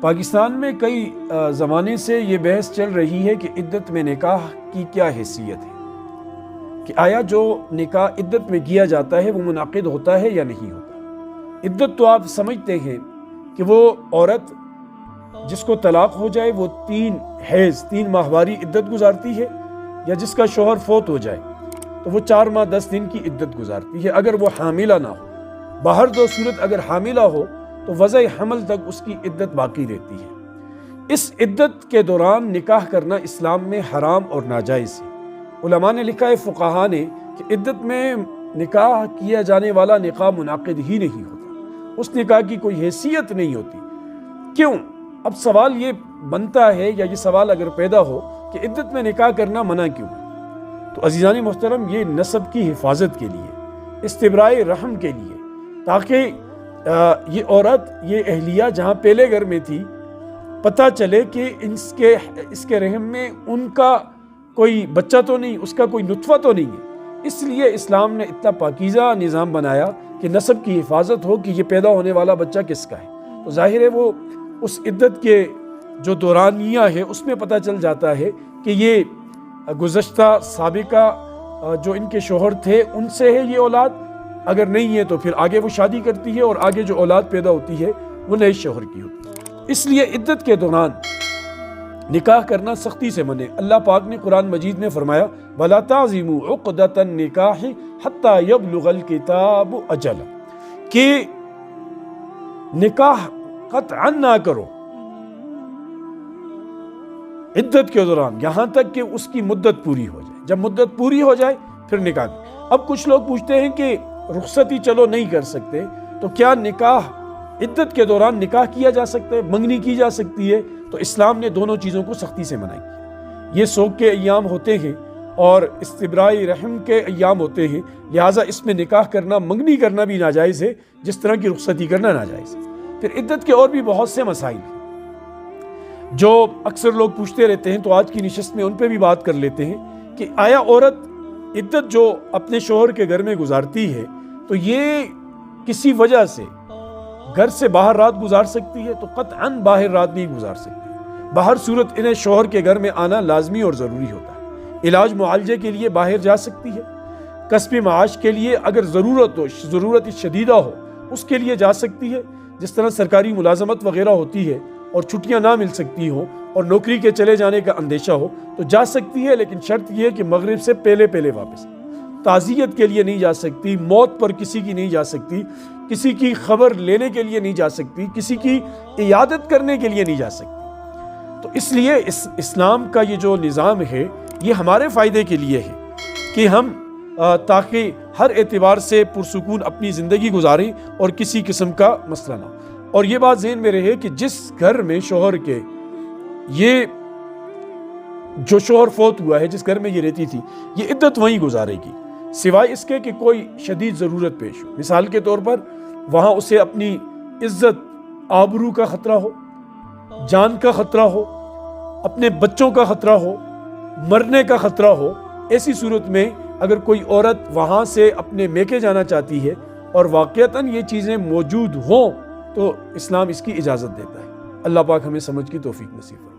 پاکستان میں کئی زمانے سے یہ بحث چل رہی ہے کہ عدت میں نکاح کی کیا حیثیت ہے، کہ آیا جو نکاح عدت میں کیا جاتا ہے وہ منعقد ہوتا ہے یا نہیں ہوتا۔ عدت تو آپ سمجھتے ہیں کہ وہ عورت جس کو طلاق ہو جائے وہ 3 ماہواری عدت گزارتی ہے، یا جس کا شوہر فوت ہو جائے تو وہ 4 ماہ 10 دن کی عدت گزارتی ہے اگر وہ حاملہ نہ ہو۔ باہر دو صورت اگر حاملہ ہو تو وضع حمل تک اس کی عدت باقی رہتی ہے۔ اس عدت کے دوران نکاح کرنا اسلام میں حرام اور ناجائز ہے۔ علماء نے لکھا ہے، فقہاء نے، کہ عدت میں نکاح کیا جانے والا نکاح منعقد ہی نہیں ہوتا، اس نکاح کی کوئی حیثیت نہیں ہوتی۔ کیوں؟ اب سوال یہ بنتا ہے، یا یہ سوال اگر پیدا ہو کہ عدت میں نکاح کرنا منع کیوں ہے، تو عزیزان محترم، یہ نسب کی حفاظت کے لیے، استبراء رحم کے لیے، تاکہ یہ عورت، یہ اہلیہ جہاں پہلے گھر میں تھی، پتہ چلے کہ اس کے رحم میں ان کا کوئی بچہ تو نہیں، اس کا کوئی نطفہ تو نہیں ہے۔ اس لیے اسلام نے اتنا پاکیزہ نظام بنایا کہ نسب کی حفاظت ہو، کہ یہ پیدا ہونے والا بچہ کس کا ہے۔ تو ظاہر ہے وہ اس عدت کے جو دورانیہ ہے اس میں پتہ چل جاتا ہے کہ یہ گزشتہ سابقہ جو ان کے شوہر تھے ان سے ہے یہ اولاد، اگر نہیں ہے تو پھر آگے وہ شادی کرتی ہے اور آگے جو اولاد پیدا ہوتی ہے وہ نئے شوہر کی ہوتی ہے۔ اس لیے عدت کے دوران نکاح کرنا سختی سے منع۔ اللہ پاک نے قرآن مجید میں فرمایا، وَلَا تَعْزِمُوا عُقْدَةَ النِّكَاحِ حَتَّى يَبْلُغَ الْكِتَابُ أَجَلَهُ، کہ نکاح قطعا نہ کرو عدت کے دوران یہاں تک کہ اس کی مدت پوری ہو جائے۔ جب مدت پوری ہو جائے پھر نکاح کرو۔ اب کچھ لوگ پوچھتے ہیں کہ رخصتی چلو نہیں کر سکتے، تو کیا نکاح عدت کے دوران نکاح کیا جا سکتا ہے، منگنی کی جا سکتی ہے؟ تو اسلام نے دونوں چیزوں کو سختی سے منع کیا۔ یہ سوگ کے ایام ہوتے ہیں اور استبراء رحم کے ایام ہوتے ہیں، لہٰذا اس میں نکاح کرنا، منگنی کرنا بھی ناجائز ہے، جس طرح کی رخصتی کرنا ناجائز ہے۔ پھر عدت کے اور بھی بہت سے مسائل ہیں جو اکثر لوگ پوچھتے رہتے ہیں، تو آج کی نشست میں ان پہ بھی بات کر لیتے ہیں کہ آیا عورت عدت جو اپنے شوہر کے گھر میں گزارتی ہے تو یہ کسی وجہ سے گھر سے باہر رات گزار سکتی ہے؟ تو قطعاً باہر رات نہیں گزار سکتی۔ باہر صورت انہیں شوہر کے گھر میں آنا لازمی اور ضروری ہوتا ہے۔ علاج معالجے کے لیے باہر جا سکتی ہے، کسب معاش کے لیے اگر ضرورت شدیدہ ہو اس کے لیے جا سکتی ہے، جس طرح سرکاری ملازمت وغیرہ ہوتی ہے اور چھٹیاں نہ مل سکتی ہوں اور نوکری کے چلے جانے کا اندیشہ ہو تو جا سکتی ہے، لیکن شرط یہ ہے کہ مغرب سے پہلے واپس۔ تعزیت کے لیے نہیں جا سکتی، موت پر کسی کی نہیں جا سکتی، کسی کی خبر لینے کے لیے نہیں جا سکتی، کسی کی عیادت کرنے کے لیے نہیں جا سکتی۔ تو اس لیے اسلام کا یہ جو نظام ہے یہ ہمارے فائدے کے لیے ہے کہ ہم تاکہ ہر اعتبار سے پرسکون اپنی زندگی گزاریں اور کسی قسم کا مسئلہ نہ ہو۔ اور یہ بات ذہن میں رہے کہ جس گھر میں شوہر کے یہ جو شوہر فوت ہوا ہے، جس گھر میں یہ رہتی تھی، یہ عدت وہیں گزارے گی، سوائے اس کے کہ کوئی شدید ضرورت پیش ہو۔ مثال کے طور پر وہاں اسے اپنی عزت آبرو کا خطرہ ہو، جان کا خطرہ ہو، اپنے بچوں کا خطرہ ہو، مرنے کا خطرہ ہو۔ ایسی صورت میں اگر کوئی عورت وہاں سے اپنے میکے جانا چاہتی ہے اور واقعتاً یہ چیزیں موجود ہوں تو اسلام اس کی اجازت دیتا ہے۔ اللہ پاک ہمیں سمجھ کی توفیق نصیب فرمائے۔